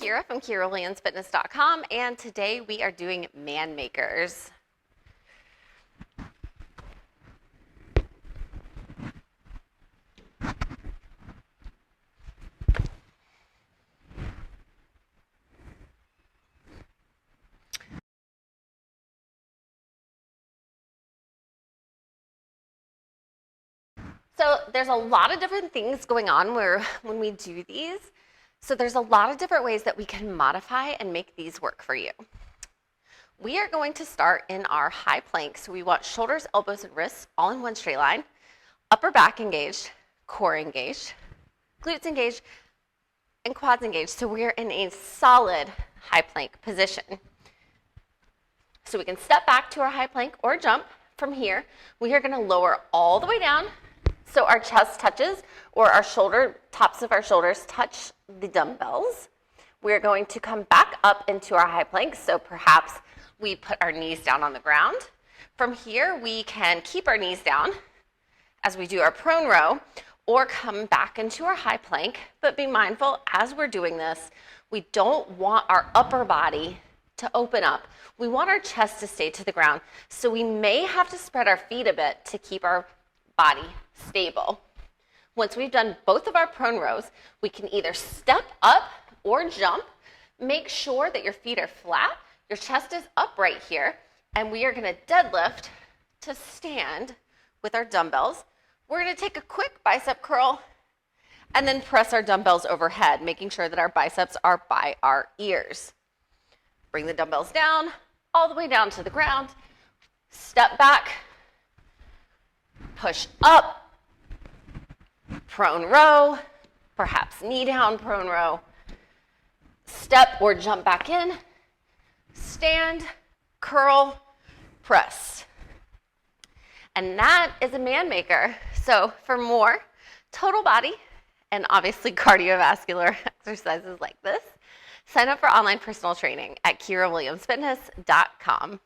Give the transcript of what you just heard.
Kyra from KyraWilliamsFitness.com, and today we are doing man makers. So there's a lot of different things going on when we do these. So there's a lot of different ways that we can modify and make these work for you. We are going to start in our high plank. So we want shoulders, elbows, and wrists all in one straight line, upper back engaged, core engaged, glutes engaged, and quads engaged. So we're in a solid high plank position. So we can step back to our high plank or jump. From here, we are going to lower all the way down so our chest touches, or our tops of our shoulders touch the dumbbells. We're going to come back up into our high plank, so perhaps we put our knees down on the ground. From here, we can keep our knees down as we do our prone row, or come back into our high plank, but be mindful as we're doing this, we don't want our upper body to open up. We want our chest to stay to the ground, so we may have to spread our feet a bit to keep our body stable. Once we've done both of our prone rows, we can either step up or jump. Make sure that your feet are flat, your chest is upright here, and we are going to deadlift to stand with our dumbbells. We're going to take a quick bicep curl and then press our dumbbells overhead, making sure that our biceps are by our ears. Bring the dumbbells down, all the way down to the ground. Step back, push up, prone row, perhaps knee down prone row. Step or jump back in, stand, curl, press. And that is a man maker. So for more total body and obviously cardiovascular exercises like this, sign up for online personal training at KyraWilliamsFitness.com.